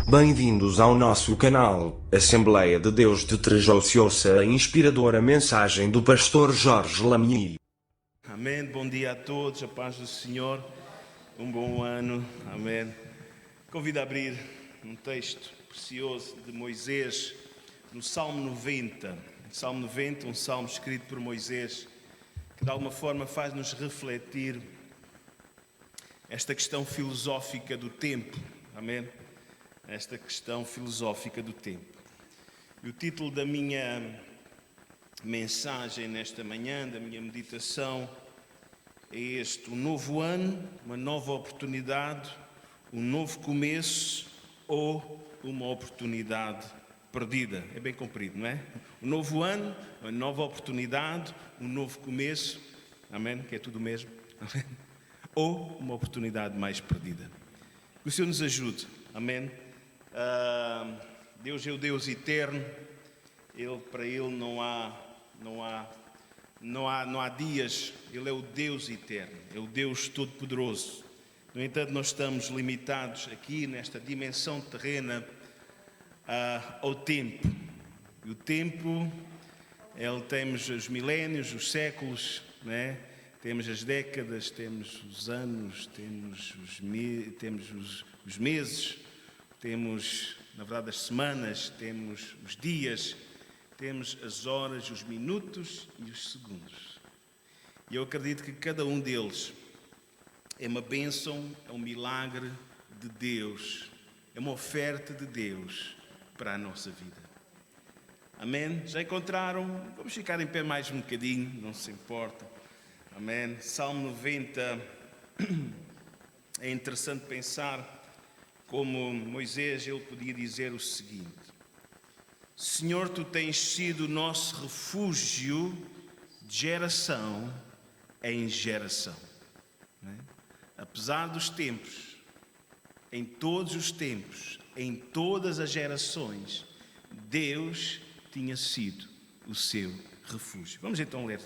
Bem-vindos ao nosso canal, Assembleia de Deus de Trejos. Ouça a inspiradora mensagem do pastor Jorge Lamy. Amém. Bom dia a todos, a paz do Senhor, um bom ano, amém. Convido a abrir um texto precioso de Moisés, no Salmo 90. Salmo 90, um salmo escrito por Moisés, que de alguma forma faz-nos refletir esta questão filosófica do tempo, amém. Esta questão filosófica do tempo. E o título da minha mensagem nesta manhã, da minha meditação, é este: um novo ano, uma nova oportunidade, um novo começo ou uma oportunidade perdida. É bem comprido, não é? Um novo ano, uma nova oportunidade, um novo começo, amém? Que é tudo o mesmo, amém? Ou uma oportunidade mais perdida. Que o Senhor nos ajude, amém? Deus é o Deus eterno. Para Ele não há dias. Ele é o Deus eterno, é o Deus todo-poderoso. No entanto, nós estamos limitados aqui nesta dimensão terrena ao tempo. E o tempo, temos os milénios, os séculos, né? Temos as décadas, temos os anos, temos os meses, temos, na verdade, as semanas, temos os dias, temos as horas, os minutos e os segundos. E eu acredito que cada um deles é uma bênção, é um milagre de Deus, é uma oferta de Deus para a nossa vida. Amém? Já encontraram? Vamos ficar em pé mais um bocadinho, não se importa. Amém? Salmo 90, é interessante pensar como Moisés, ele podia dizer o seguinte: Senhor, Tu tens sido o nosso refúgio de geração em geração. Não é? Apesar dos tempos, em todos os tempos, em todas as gerações, Deus tinha sido o seu refúgio. Vamos então ler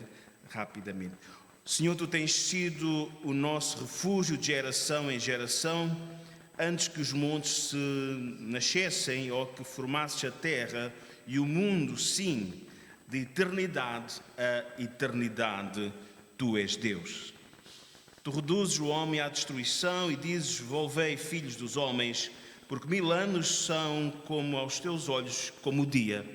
rapidamente. Senhor, Tu tens sido o nosso refúgio de geração em geração, antes que os montes se nascessem ou que formasses a terra e o mundo, sim, de eternidade a eternidade, Tu és Deus. Tu reduzes o homem à destruição e dizes: volvei, filhos dos homens, porque 1000 anos são como aos teus olhos, como o dia.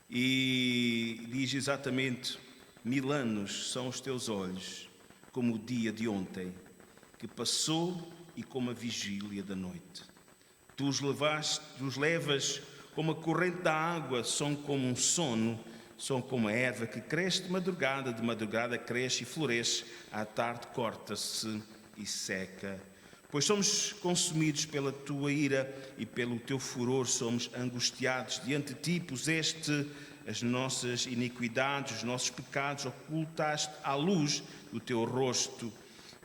E diz exatamente: 1000 anos são os teus olhos, como o dia de ontem, que passou, e como a vigília da noite. Tu os levas como a corrente da água, são como um sono, são como a erva que cresce de madrugada cresce e floresce, à tarde corta-se e seca. Pois somos consumidos pela tua ira e pelo teu furor somos angustiados. Diante de ti puseste as nossas iniquidades, os nossos pecados, ocultaste à luz do teu rosto.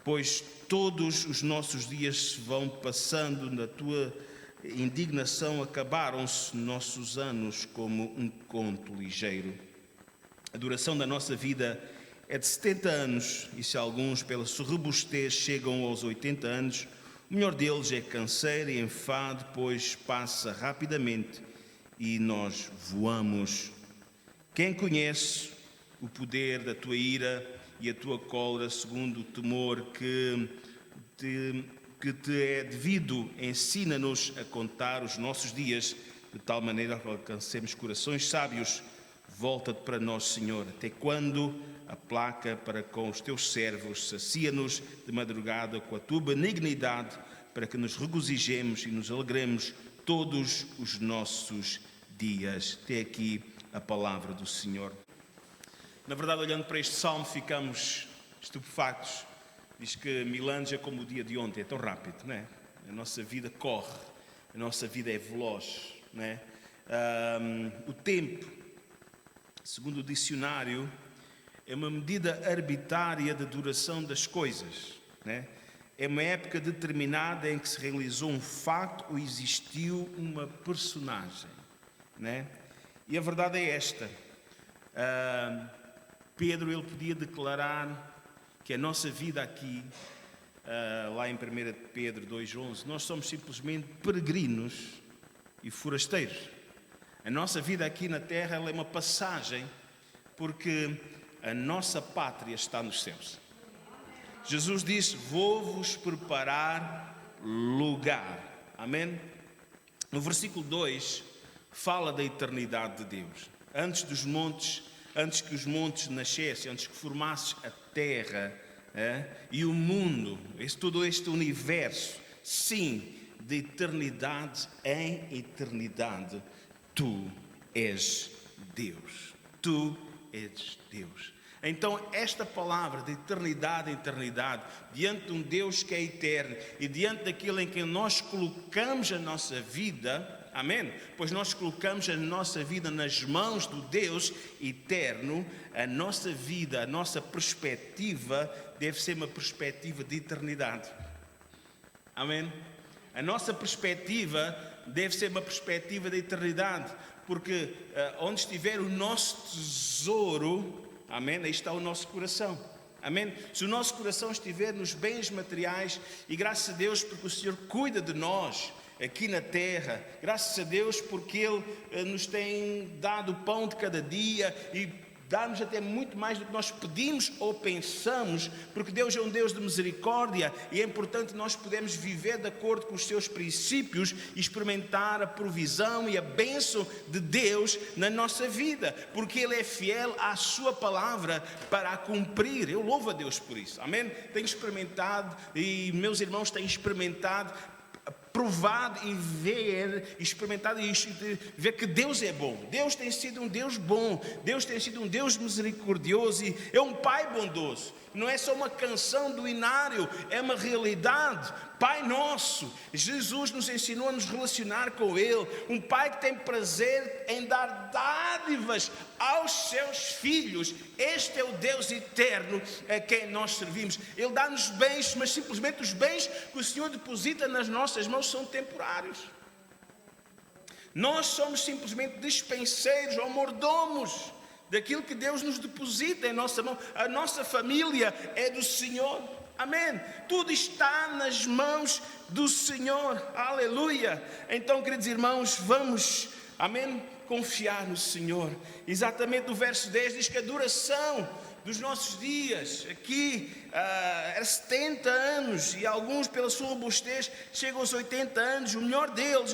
Pois todos os nossos dias se vão passando, na tua indignação acabaram-se nossos anos como um conto ligeiro. A duração da nossa vida é de 70 anos, e se alguns pela sua robustez chegam aos 80 anos, o melhor deles é canseiro e enfado, pois passa rapidamente e nós voamos. Quem conhece o poder da tua ira e a tua cólera, segundo o temor que te é devido, ensina-nos a contar os nossos dias, de tal maneira que alcancemos corações sábios. Volta-te para nós, Senhor, até quando a placa para com os teus servos, sacia-nos de madrugada com a tua benignidade, para que nos regozijemos e nos alegremos todos os nossos dias. Até aqui a palavra do Senhor. Na verdade, olhando para este salmo, ficamos estupefactos. Diz que 1000 anos é como o dia de ontem, é tão rápido, não é? A nossa vida corre, a nossa vida é veloz, não é? O tempo, segundo o dicionário, é uma medida arbitrária da duração das coisas, não é? É uma época determinada em que se realizou um facto ou existiu uma personagem, não é? E a verdade é esta. Pedro, ele podia declarar que a nossa vida aqui lá em 1 Pedro 2,11, nós somos simplesmente peregrinos e forasteiros. A nossa vida aqui na terra ela é uma passagem, porque a nossa pátria está nos céus. Jesus disse: vou-vos preparar lugar. Amém? No versículo 2 fala da eternidade de Deus. Antes que os montes nascessem, antes que formasses a terra e o mundo, todo este universo, sim, de eternidade em eternidade, tu és Deus. Tu és Deus. Então esta palavra de eternidade em eternidade, diante de um Deus que é eterno e diante daquilo em que nós colocamos a nossa vida, amém? Pois nós colocamos a nossa vida nas mãos do Deus eterno, a nossa vida, a nossa perspectiva deve ser uma perspectiva de eternidade. Amém? A nossa perspectiva deve ser uma perspectiva de eternidade, porque onde estiver o nosso tesouro, amém, aí está o nosso coração. Amém? Se o nosso coração estiver nos bens materiais, e graças a Deus porque o Senhor cuida de nós aqui na terra, graças a Deus porque Ele nos tem dado o pão de cada dia e dá-nos até muito mais do que nós pedimos ou pensamos, porque Deus é um Deus de misericórdia e é importante nós podermos viver de acordo com os seus princípios e experimentar a provisão e a bênção de Deus na nossa vida, porque Ele é fiel à sua palavra para a cumprir. Eu louvo a Deus por isso, amém? Tenho experimentado e meus irmãos têm experimentado, provado e experimentado e ver que Deus é bom. Deus tem sido um Deus bom, Deus tem sido um Deus misericordioso e é um Pai bondoso. Não é só uma canção do inário, é uma realidade. Pai nosso, Jesus nos ensinou a nos relacionar com Ele, um Pai que tem prazer em dar dádivas aos seus filhos. Este é o Deus eterno a quem nós servimos. Ele dá-nos bens, mas simplesmente os bens que o Senhor deposita nas nossas mãos são temporários. Nós somos simplesmente dispenseiros ou mordomos daquilo que Deus nos deposita em nossa mão. A nossa família é do Senhor. Amém? Tudo está nas mãos do Senhor. Aleluia. Então, queridos irmãos, vamos, amém, confiar no Senhor. Exatamente no verso 10 diz que a duração dos nossos dias aqui era 70 anos e alguns pela sua robustez chegam aos 80 anos. O melhor deles,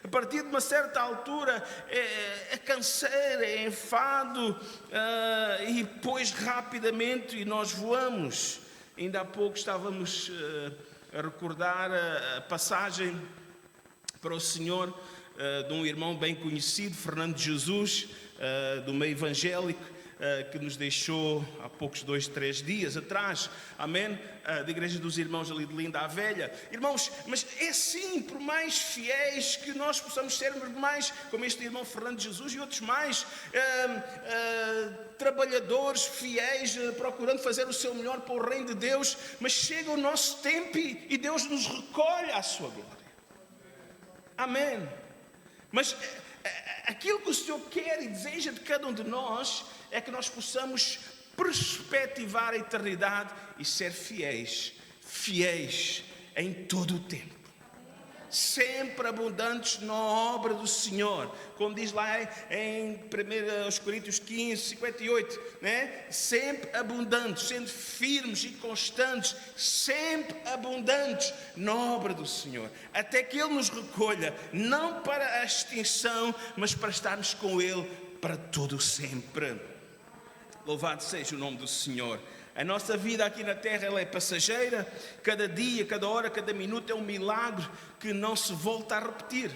a partir de uma certa altura, é canseira, é enfado e depois rapidamente nós voamos. Ainda há pouco estávamos a recordar a passagem para o Senhor de um irmão bem conhecido, Fernando de Jesus, do meio evangélico, que nos deixou há poucos 2-3 dias atrás, amém, da Igreja dos Irmãos ali de Linda a Velha. Irmãos, mas é sim, por mais fiéis que nós possamos ser, mais como este irmão Fernando de Jesus e outros mais, trabalhadores fiéis, procurando fazer o seu melhor para o reino de Deus, mas chega o nosso tempo e Deus nos recolhe à sua glória. Amém. Mas aquilo que o Senhor quer e deseja de cada um de nós é que nós possamos perspectivar a eternidade e ser fiéis em todo o tempo, sempre abundantes na obra do Senhor, como diz lá em 1 Coríntios 15, 58, né? Sempre abundantes, sendo firmes e constantes, sempre abundantes na obra do Senhor, até que Ele nos recolha, não para a extinção, mas para estarmos com Ele para todo o sempre. Louvado seja o nome do Senhor. A nossa vida aqui na terra ela é passageira. Cada dia, cada hora, cada minuto é um milagre que não se volta a repetir.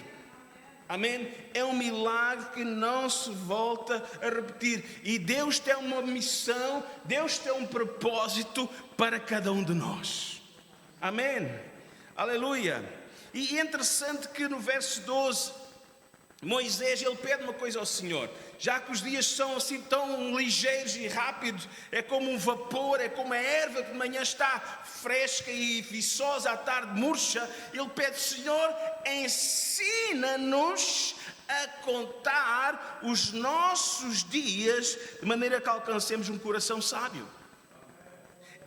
Amém? É um milagre que não se volta a repetir. E Deus tem uma missão, Deus tem um propósito para cada um de nós. Amém? Aleluia. E é interessante que no verso 12, Moisés, ele pede uma coisa ao Senhor. Já que os dias são assim tão ligeiros e rápidos, é como um vapor, é como a erva que de manhã está fresca e viçosa, à tarde murcha. Ele pede: Senhor, ensina-nos a contar os nossos dias de maneira que alcancemos um coração sábio.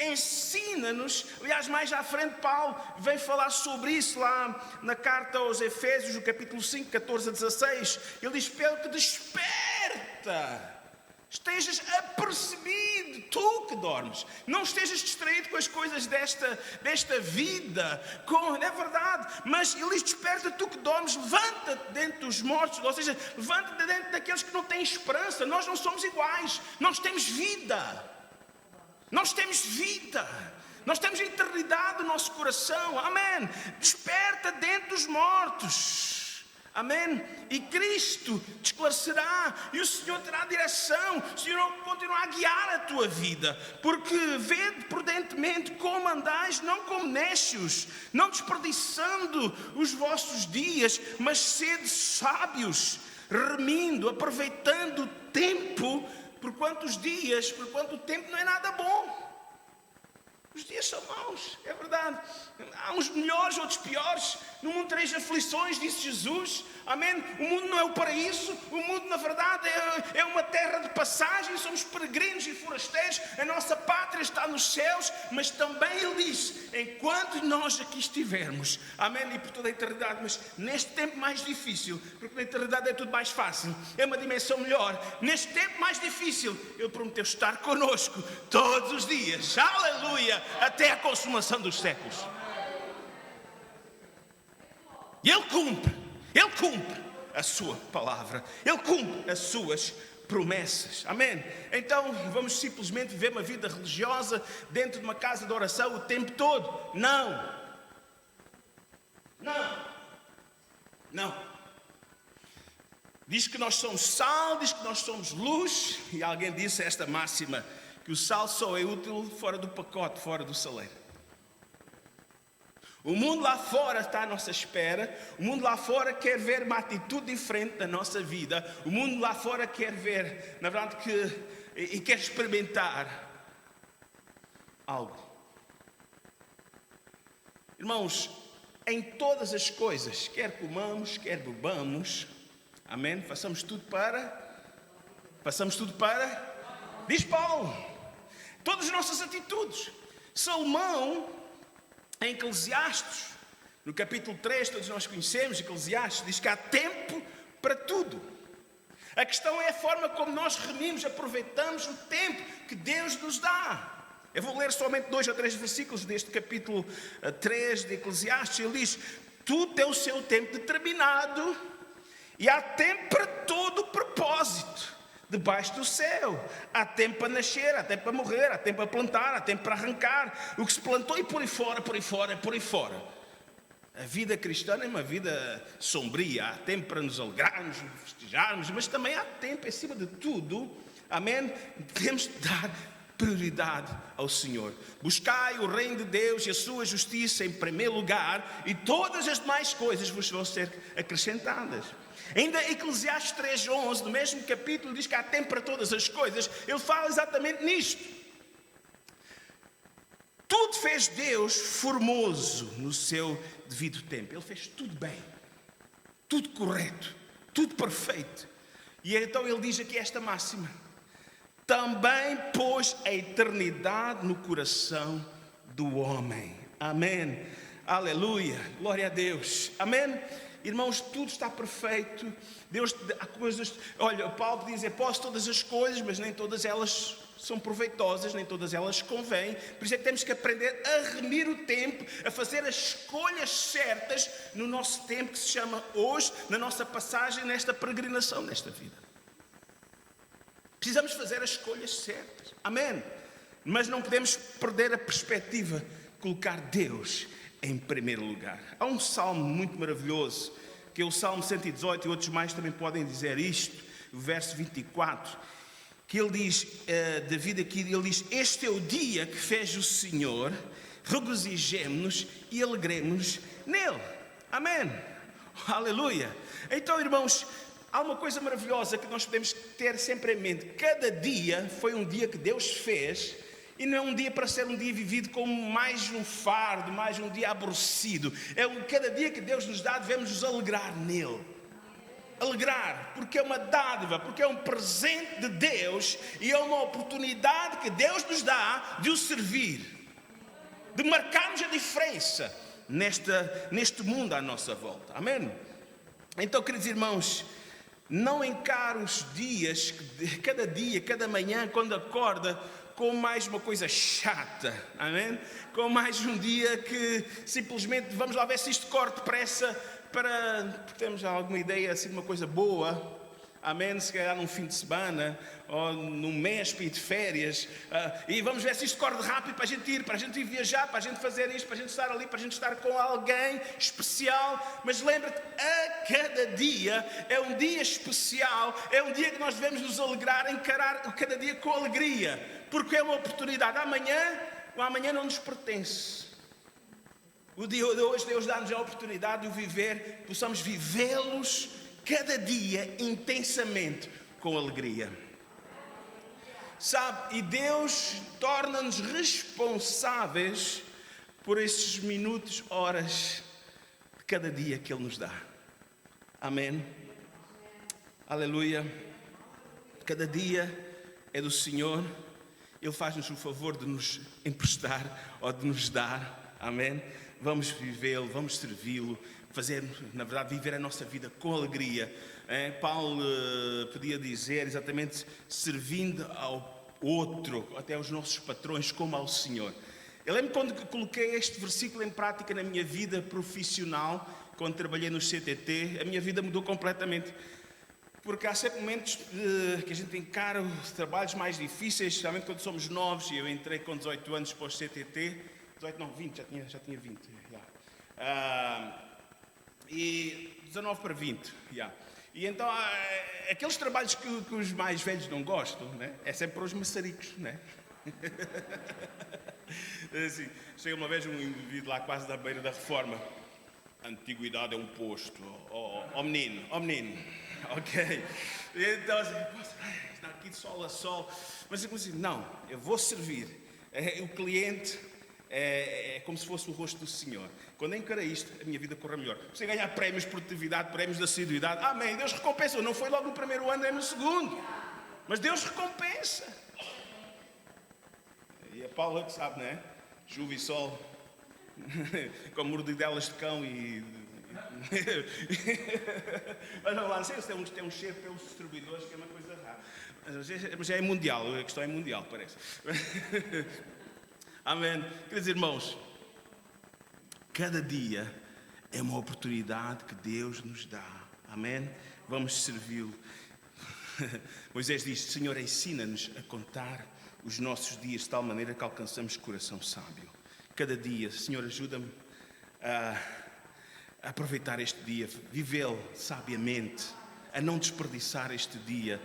ensina-nos. Aliás, mais à frente Paulo vem falar sobre isso lá na carta aos Efésios, no capítulo 5, 14 a 16. Ele diz: Pedro, que desperta, estejas apercebido, tu que dormes, não estejas distraído com as coisas desta vida, é verdade, mas ele diz: desperta, tu que dormes, levanta-te dentro dos mortos, ou seja, levanta-te dentro daqueles que não têm esperança. Nós não somos iguais, nós temos vida, nós temos vida, nós temos a eternidade no nosso coração, amém. Desperta dentro dos mortos. Amém? E Cristo te esclarecerá, e o Senhor terá direção, o Senhor continuará a guiar a tua vida, porque vede prudentemente como andais, não como necios, não desperdiçando os vossos dias, mas sede sábios, remindo, aproveitando o tempo, porquanto o tempo não é nada bom. Os dias são maus, é verdade. Há uns melhores, outros piores. No mundo tereis aflições, disse Jesus. Amém? O mundo não é o paraíso. O mundo, na verdade, é uma terra de passagem. Somos peregrinos e forasteiros. A nossa pátria está nos céus. Mas também Ele diz: enquanto nós aqui estivermos, amém, e por toda a eternidade, mas neste tempo mais difícil, porque na eternidade é tudo mais fácil, é uma dimensão melhor. Neste tempo mais difícil, Ele prometeu estar conosco todos os dias. Aleluia! Até a consumação dos séculos. E Ele cumpre a sua palavra, Ele cumpre as suas promessas, amém? Então vamos simplesmente viver uma vida religiosa dentro de uma casa de oração o tempo todo? Não. Diz que nós somos sal, diz que nós somos luz, e alguém disse esta máxima, que o sal só é útil fora do pacote, fora do saleiro. O mundo lá fora está à nossa espera. O mundo lá fora quer ver uma atitude diferente da nossa vida. O mundo lá fora quer ver, na verdade, e quer experimentar algo. Irmãos, em todas as coisas, quer comamos, quer bebamos, amém? Façamos tudo para, diz Paulo, todas as nossas atitudes. Salomão, em Eclesiastes, no capítulo 3, todos nós conhecemos Eclesiastes, diz que há tempo para tudo. A questão é a forma como nós remimos, aproveitamos o tempo que Deus nos dá. Eu vou ler somente 2 ou 3 versículos deste capítulo 3 de Eclesiastes. Ele diz: tudo tem o seu tempo determinado, e há tempo para todo o propósito debaixo do céu. Há tempo para nascer, há tempo para morrer, há tempo para plantar, há tempo para arrancar o que se plantou, e por aí fora. A vida cristã é uma vida sombria. Há tempo para nos alegrarmos, festejarmos, mas também há tempo, acima de tudo, amém, temos de dar prioridade ao Senhor. Buscai o reino de Deus e a sua justiça em primeiro lugar, e todas as demais coisas vos vão ser acrescentadas. Ainda Eclesiastes 3:11, no mesmo capítulo, diz que há tempo para todas as coisas. Ele fala exatamente nisto. Tudo fez Deus formoso no seu devido tempo. Ele fez tudo bem, tudo correto, tudo perfeito. E então ele diz aqui esta máxima: também pôs a eternidade no coração do homem. Amém. Aleluia. Glória a Deus. Amém. Irmãos, tudo está perfeito. Deus, há coisas. Olha, Paulo diz: posso todas as coisas, mas nem todas elas são proveitosas, nem todas elas convêm. Por isso é que temos que aprender a remir o tempo, a fazer as escolhas certas no nosso tempo, que se chama hoje, na nossa passagem, nesta peregrinação, nesta vida. Precisamos fazer as escolhas certas, amém? Mas não podemos perder a perspectiva, colocar Deus em primeiro lugar. Há um salmo muito maravilhoso, que é o Salmo 118, e outros mais também podem dizer isto, o verso 24, que ele diz, David aqui, ele diz: este é o dia que fez o Senhor, regozijemo-nos e alegremos-nos nele. Amém. Aleluia. Então, irmãos, há uma coisa maravilhosa que nós podemos ter sempre em mente: cada dia foi um dia que Deus fez, e não é um dia para ser um dia vivido como mais um fardo, mais um dia aborrecido. Cada dia que Deus nos dá, devemos nos alegrar nele. Alegrar, porque é uma dádiva, porque é um presente de Deus, e é uma oportunidade que Deus nos dá de o servir. de marcarmos a diferença neste mundo à nossa volta. Amém? Então, queridos irmãos, não encare os dias, cada dia, cada manhã, quando acorda, com mais uma coisa chata, amém? Com mais um dia que simplesmente vamos lá ver se isto corre depressa para termos alguma ideia assim de uma coisa boa, amém? Se calhar num fim de semana ou num mês de férias, e vamos ver se isto corre rápido para a gente ir viajar, para a gente fazer isto, para a gente estar ali, para a gente estar com alguém especial. Mas lembra-te, a cada dia é um dia especial, é um dia que nós devemos nos alegrar, encarar cada dia com alegria, porque é uma oportunidade. O amanhã não nos pertence. O dia de hoje Deus dá-nos a oportunidade de o viver, possamos vivê-los cada dia intensamente com alegria. Sabe, e Deus torna-nos responsáveis por esses minutos, horas de cada dia que Ele nos dá. Amém? Aleluia. Cada dia é do Senhor. Ele faz-nos o favor de nos emprestar ou de nos dar. Amém? Vamos vivê-lo, vamos servi-lo, fazer, na verdade, viver a nossa vida com alegria. Paulo podia dizer exatamente servindo ao outro, até aos nossos patrões, como ao Senhor. Eu lembro quando coloquei este versículo em prática na minha vida profissional, quando trabalhei no CTT, a minha vida mudou completamente. Porque há sempre momentos que a gente encara os trabalhos mais difíceis, especialmente quando somos novos, e eu entrei com 18 anos para o CTT, 18 não, 20, já tinha 20. E 19 para 20, E então, aqueles trabalhos que os mais velhos não gostam, né? É sempre para os maçaricos, né? Assim, chega uma vez um indivíduo lá quase da beira da reforma. A antiguidade é um posto. Oh menino, ok? E então assim, está aqui de sol a sol. Mas eu assim, não, eu vou servir. O cliente é como se fosse o rosto do Senhor. Quando eu encarei isto, a minha vida corre melhor. Você ganhar prémios de produtividade, prémios de assiduidade. Amém, Deus recompensa. Não foi logo no primeiro ano, é no segundo. Mas Deus recompensa. E a Paula que sabe, não é? Chuva e sol, com mordidelas de cão e... Mas não lá, não sei se tem um cheiro pelos distribuidores, que é uma coisa rara. Mas é mundial, a questão é mundial, parece. Amém. Queridos irmãos, cada dia é uma oportunidade que Deus nos dá. Amém? Vamos servi-lo. Moisés diz, Senhor, ensina-nos a contar os nossos dias de tal maneira que alcançamos coração sábio. Cada dia, Senhor, ajuda-me a aproveitar este dia, vivê-lo sabiamente, a não desperdiçar este dia,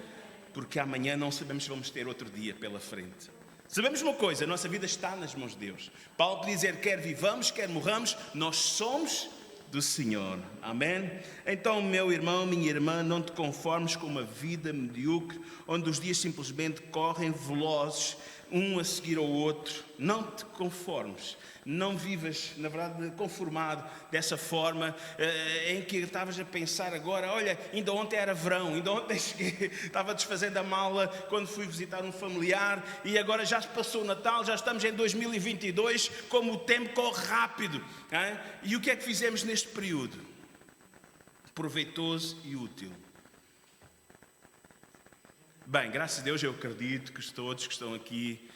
porque amanhã não sabemos se vamos ter outro dia pela frente. Sabemos uma coisa, a nossa vida está nas mãos de Deus. Paulo pode dizer, quer vivamos, quer morramos, nós somos do Senhor. Amém? Então, meu irmão, minha irmã, não te conformes com uma vida medíocre, onde os dias simplesmente correm velozes, um a seguir ao outro. Não te conformes. Não vivas, na verdade, conformado dessa forma em que estavas a pensar agora, olha, ainda ontem era verão, ainda ontem cheguei, estava desfazendo a mala quando fui visitar um familiar e agora já se passou o Natal, já estamos em 2022, como o tempo corre rápido. Hein? E o que é que fizemos neste período? Proveitoso e útil. Bem, graças a Deus eu acredito que todos que estão aqui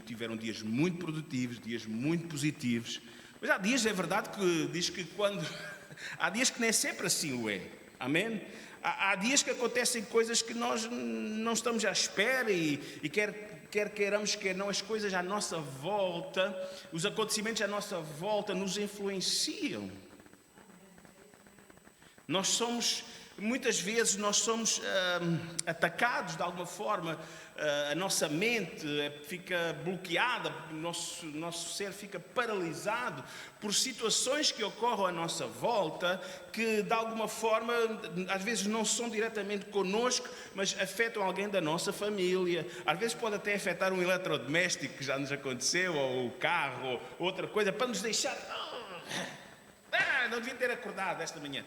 tiveram dias muito produtivos, dias muito positivos. Mas há dias, é verdade, que diz que quando... Há dias que nem sempre assim o é. Amém? Há dias que acontecem coisas que nós não estamos à espera e quer queiramos, quer não, as coisas à nossa volta, os acontecimentos à nossa volta nos influenciam. Muitas vezes nós somos atacados de alguma forma, a nossa mente fica bloqueada, o nosso ser fica paralisado por situações que ocorrem à nossa volta, que de alguma forma, às vezes não são diretamente conosco, mas afetam alguém da nossa família. Às vezes pode até afetar um eletrodoméstico, que já nos aconteceu, ou o carro, ou outra coisa, para nos deixar... não devia ter acordado esta manhã.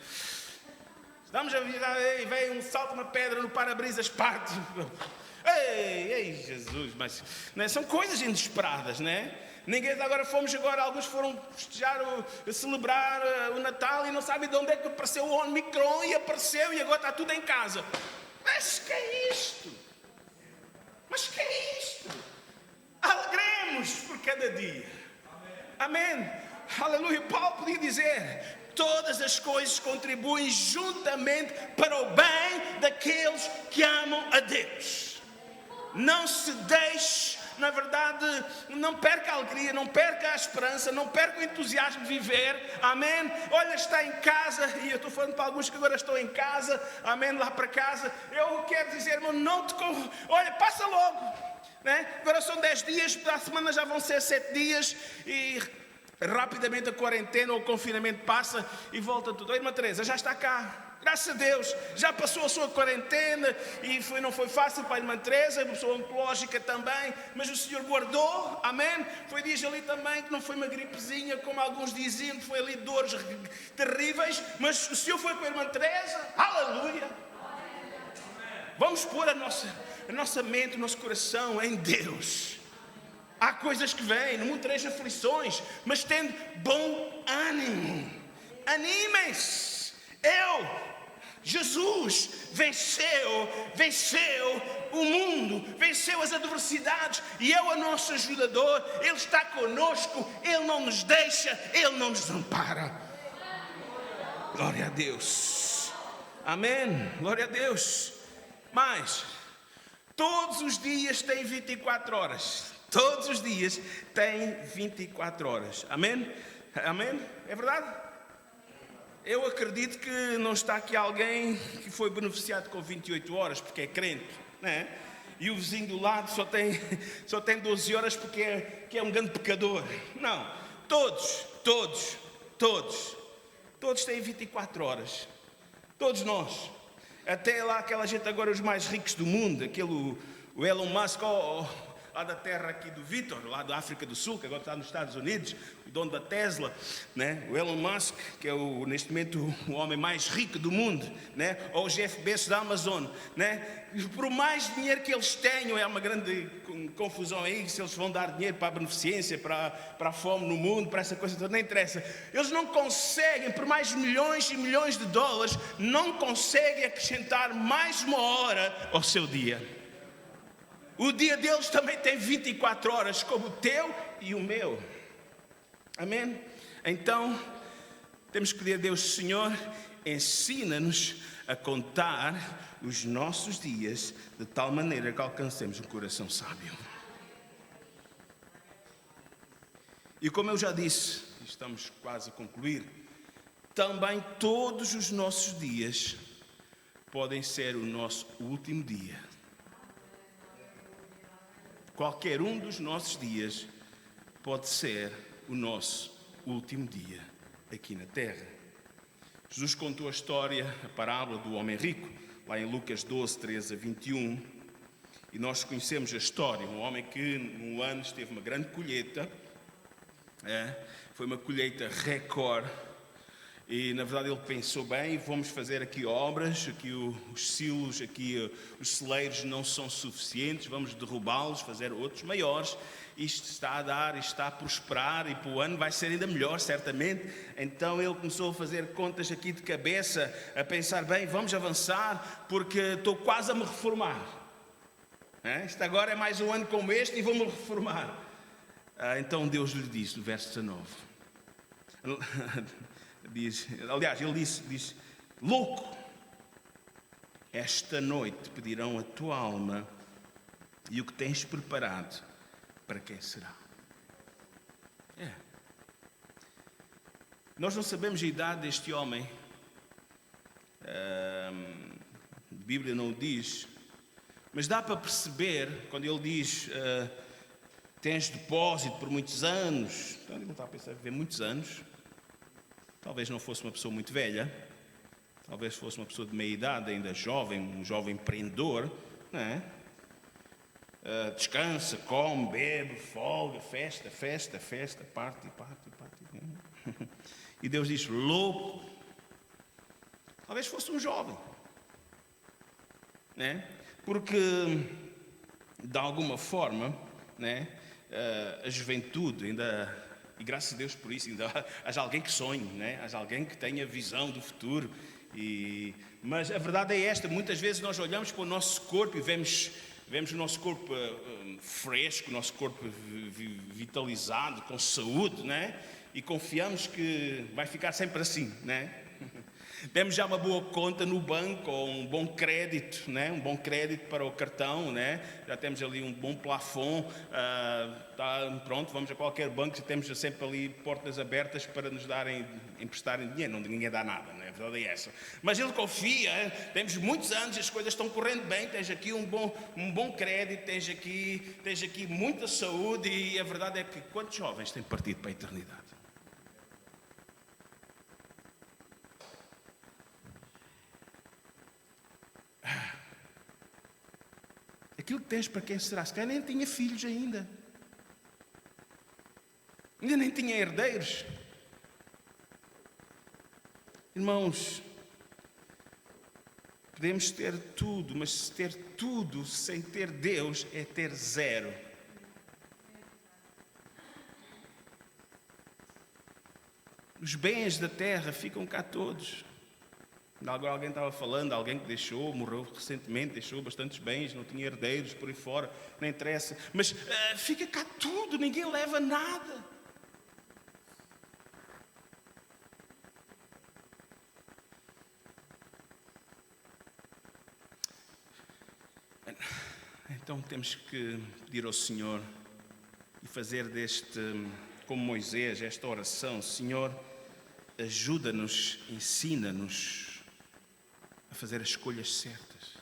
Estamos a virar, vem um salto, uma pedra no para-brisas, parte. Ei, Jesus, mas né, são coisas inesperadas, né? Alguns foram festejar, celebrar o Natal e não sabem de onde é que apareceu o Omicron e apareceu e agora está tudo em casa. Mas que é isto? Alegremos por cada dia. Amém. Aleluia. Paulo podia dizer: todas as coisas contribuem juntamente para o bem daqueles que amam a Deus. Não se deixe, na verdade, não perca a alegria, não perca a esperança, não perca o entusiasmo de viver. Amém. Olha, está em casa, e eu estou falando para alguns que agora estão em casa, amém, lá para casa. Eu quero dizer, irmão, olha, passa logo. Né? Agora são 10 dias, a semana já vão ser 7 dias e rapidamente a quarentena ou o confinamento passa e volta tudo. A irmã Teresa já está cá, graças a Deus, já passou a sua quarentena e não foi fácil para a irmã Teresa, uma pessoa oncológica também, mas o Senhor guardou, amém. Foi dias ali também que não foi uma gripezinha como alguns diziam, que foi ali dores terríveis, mas o Senhor foi com a irmã Teresa, aleluia. Vamos pôr a nossa mente, o nosso coração em Deus. Há coisas que vêm, no mundo tereis aflições, mas tendo bom ânimo. Animem-se. Jesus venceu o mundo, venceu as adversidades e é o nosso ajudador. Ele está conosco, Ele não nos deixa, Ele não nos ampara. Glória a Deus. Amém. Glória a Deus. Mas todos os dias têm 24 horas. Todos os dias têm 24 horas. Amém? Amém? É verdade? Eu acredito que não está aqui alguém que foi beneficiado com 28 horas porque é crente, né? E o vizinho do lado só tem 12 horas porque é um grande pecador. Não. Todos têm 24 horas. Todos nós. Até lá aquela gente agora, os mais ricos do mundo, o Elon Musk, lá da terra aqui do Vitor, lá da África do Sul, que agora está nos Estados Unidos, o dono da Tesla, né? O Elon Musk, que é neste momento o homem mais rico do mundo, né? Ou o Jeff Bezos da Amazon, né? Por mais dinheiro que eles tenham, é uma grande confusão aí, se eles vão dar dinheiro para a beneficência, para a fome no mundo, para essa coisa toda, não interessa. Eles não conseguem, por mais milhões e milhões de dólares, não conseguem acrescentar mais uma hora ao seu dia. O dia deles também tem 24 horas, como o teu e o meu. Amém? Então, temos que pedir a Deus: Senhor, ensina-nos a contar os nossos dias de tal maneira que alcancemos um coração sábio. E como eu já disse, estamos quase a concluir, também todos os nossos dias podem ser o nosso último dia. Qualquer um dos nossos dias pode ser o nosso último dia aqui na terra. Jesus contou a parábola do homem rico, lá em Lucas 12, 13 a 21. E nós conhecemos a história. Um homem que num ano teve uma grande colheita. Foi uma colheita recorde. E na verdade ele pensou bem: vamos fazer aqui obras, aqui os silos, aqui os celeiros não são suficientes, vamos derrubá-los, fazer outros maiores. Isto está a dar, isto está a prosperar e para o ano vai ser ainda melhor, certamente. Então ele começou a fazer contas aqui de cabeça, a pensar: bem, vamos avançar porque estou quase a me reformar. Isto agora é mais um ano como este e vou-me reformar. Então Deus lhe disse, no verso 19... ele disse: louco, esta noite pedirão a tua alma e o que tens preparado, para quem será? Nós não sabemos a idade deste homem, a Bíblia não o diz, mas dá para perceber quando ele diz: tens depósito por muitos anos. Então ele não está a pensar em viver muitos anos. Talvez não fosse uma pessoa muito velha, talvez fosse uma pessoa de meia idade, ainda jovem, um jovem empreendedor, não é? Descansa, come, bebe, folga, festa, parte. E Deus diz: louco. Talvez fosse um jovem, né? Porque de alguma forma, né? a juventude, ainda, e graças a Deus por isso, ainda haja alguém que sonhe, né? Haja alguém que tenha visão do futuro. Mas a verdade é esta: muitas vezes nós olhamos para o nosso corpo e vemos o nosso corpo fresco, o nosso corpo vitalizado, com saúde, né? E confiamos que vai ficar sempre assim, né? Temos já uma boa conta no banco, ou um bom crédito, né? Um bom crédito para o cartão, né? Já temos ali um bom plafond, pronto, vamos a qualquer banco, já temos sempre ali portas abertas para nos emprestarem dinheiro. Não, ninguém dá nada, né? A verdade é essa. Mas ele confia, temos muitos anos, as coisas estão correndo bem, tens aqui um bom crédito, tens aqui muita saúde, e a verdade é que quantos jovens têm partido para a eternidade? Aquilo que tens para quem será? Se calhar nem tinha filhos ainda nem tinha herdeiros. Irmãos, podemos ter tudo, mas ter tudo sem ter Deus é ter zero. Os bens da terra ficam cá todos. Agora alguém estava falando, alguém que morreu recentemente, deixou bastantes bens, não tinha herdeiros, por aí fora, não interessa. Mas fica cá tudo, ninguém leva nada. Então temos que pedir ao Senhor e fazer como Moisés, esta oração: Senhor, ajuda-nos, ensina-nos a fazer as escolhas certas.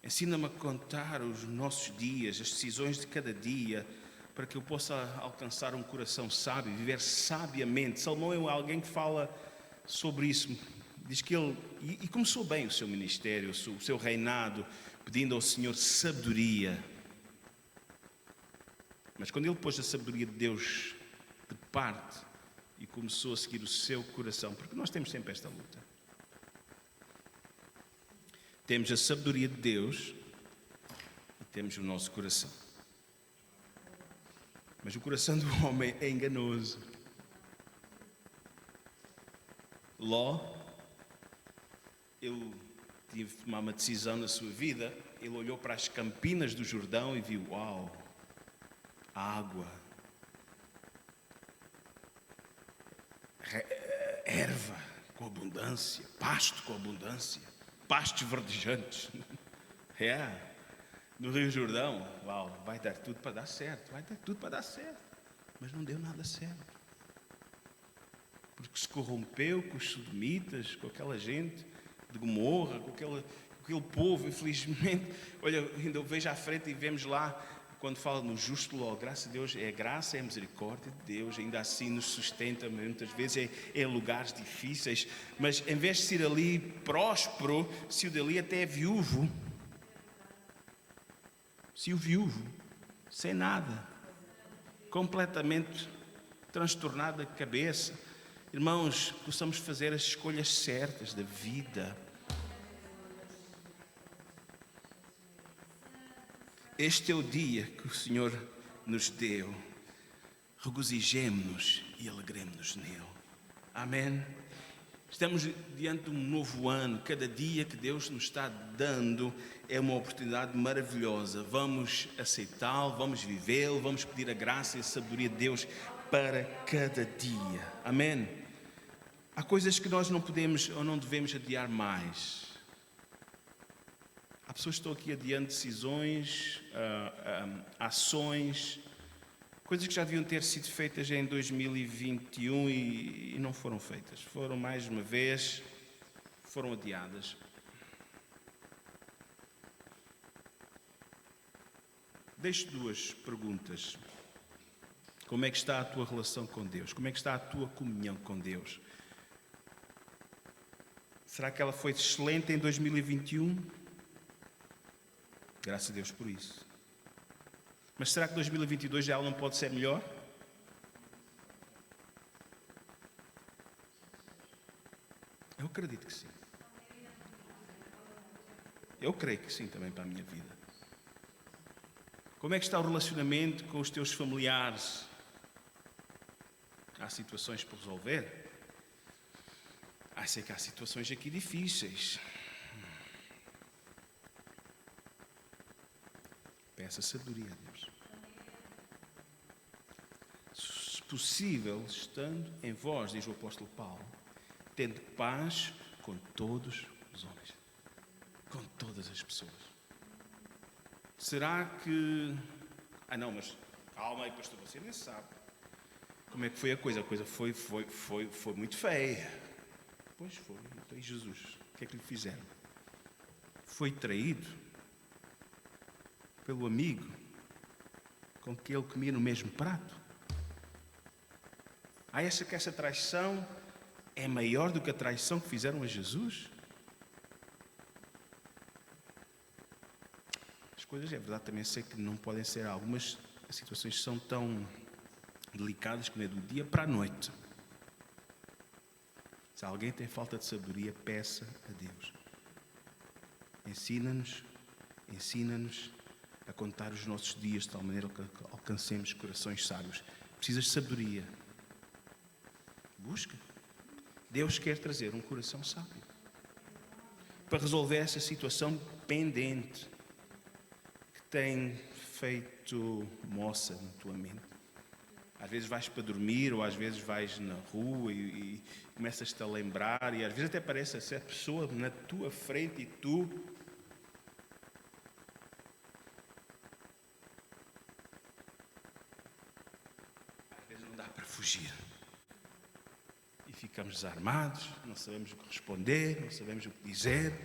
Ensina-me a contar os nossos dias, as decisões de cada dia, para que eu possa alcançar um coração sábio, viver sabiamente. Salomão é alguém que fala sobre isso. Diz que ele, e começou bem o seu ministério, o seu reinado, pedindo ao Senhor sabedoria. Mas quando ele pôs a sabedoria de Deus de parte e começou a seguir o seu coração, porque nós temos sempre esta luta. Temos a sabedoria de Deus e temos o nosso coração. Mas o coração do homem é enganoso. Ló, ele tive de tomar uma decisão na sua vida. Ele olhou para as campinas do Jordão e viu: uau, água, erva com abundância, pasto com abundância, pastos verdejantes. No Rio Jordão, uau, vai dar tudo para dar certo, mas não deu nada certo, porque se corrompeu com os sodomitas, com aquela gente de Gomorra, com aquele povo. Infelizmente, olha, ainda vejo à frente e vemos lá, quando fala no justo Ló, graças a Deus, é a graça, é a misericórdia de Deus, ainda assim nos sustenta, muitas vezes em lugares difíceis, mas em vez de ser ali próspero, se o dali até é viúvo, sem nada, completamente transtornado da cabeça. Irmãos, possamos fazer as escolhas certas da vida. Este é o dia que o Senhor nos deu. Regozijemo-nos e alegremo-nos nele. Amém? Estamos diante de um novo ano. Cada dia que Deus nos está dando é uma oportunidade maravilhosa. Vamos aceitá-lo, vamos vivê-lo, vamos pedir a graça e a sabedoria de Deus para cada dia. Amém? Há coisas que nós não podemos ou não devemos adiar mais. Há pessoas que estão aqui adiando decisões, ações, coisas que já deviam ter sido feitas em 2021 e não foram feitas. Foram, mais uma vez, foram adiadas. Deixo duas perguntas. Como é que está a tua relação com Deus? Como é que está a tua comunhão com Deus? Será que ela foi excelente em 2021? Graças a Deus por isso. Mas será que 2022 já ela não pode ser melhor? Eu acredito que sim. Eu creio que sim também para a minha vida. Como é que está o relacionamento com os teus familiares? Há situações para resolver? Sei que há situações aqui difíceis. Peça sabedoria a Deus. Se possível, estando em vós, diz o apóstolo Paulo, tendo paz com todos os homens, com todas as pessoas. Será que... não, mas calma aí, pastor, você nem sabe como é que foi a coisa. A coisa foi muito feia. Pois foi. Então, e Jesus? O que é que lhe fizeram? Foi traído pelo amigo com que ele comia no mesmo prato? Que essa traição é maior do que a traição que fizeram a Jesus? As coisas, é verdade, também sei que não podem ser algumas situações são tão delicadas que não é do dia para a noite. Se alguém tem falta de sabedoria, peça a Deus. Ensina-nos a contar os nossos dias de tal maneira que alcancemos corações sábios. Precisas de sabedoria. Busca. Deus quer trazer um coração sábio para resolver essa situação pendente que tem feito moça na tua mente. Às vezes vais para dormir, ou às vezes vais na rua e começas-te a lembrar, e às vezes até parece essa pessoa na tua frente e tu... Às vezes não dá para fugir. E ficamos desarmados, não sabemos o que responder, não sabemos o que dizer.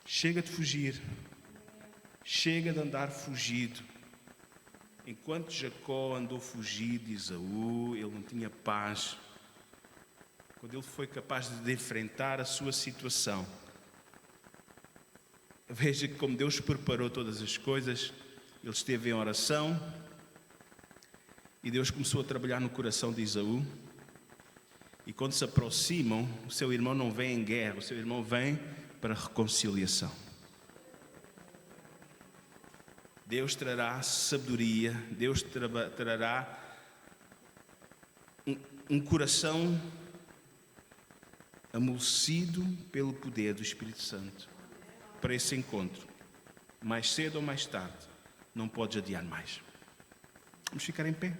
Chega de fugir. Chega de andar fugido. Enquanto Jacó andou fugido de Esaú, ele não tinha paz. Quando ele foi capaz de enfrentar a sua situação, veja que como Deus preparou todas as coisas, ele esteve em oração e Deus começou a trabalhar no coração de Esaú. E quando se aproximam, o seu irmão não vem em guerra, o seu irmão vem para reconciliação. Deus trará sabedoria, Deus trará um coração amolecido pelo poder do Espírito Santo para esse encontro. Mais cedo ou mais tarde, não podes adiar mais. Vamos ficar em pé.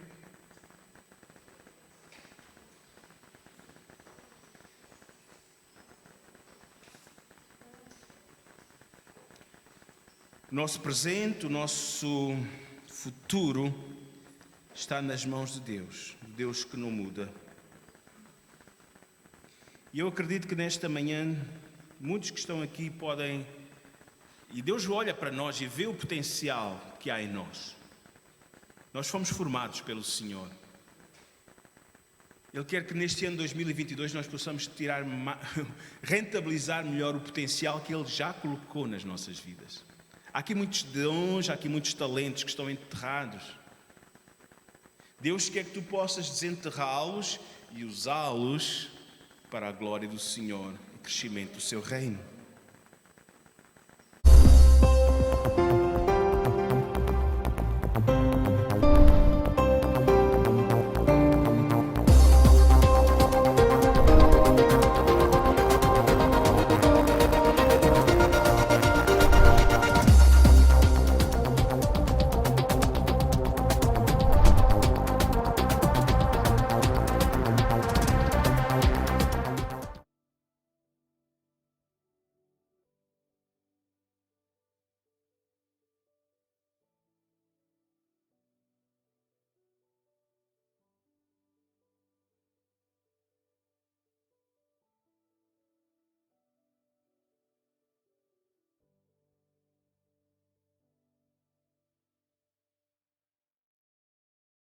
O nosso presente, o nosso futuro está nas mãos de Deus, Deus que não muda. E eu acredito que nesta manhã, muitos que estão aqui podem... E Deus olha para nós e vê o potencial que há em nós. Nós fomos formados pelo Senhor. Ele quer que neste ano 2022 nós possamos rentabilizar melhor o potencial que Ele já colocou nas nossas vidas. Há aqui muitos dons, há aqui muitos talentos que estão enterrados. Deus quer que tu possas desenterrá-los e usá-los para a glória do Senhor e crescimento do seu reino.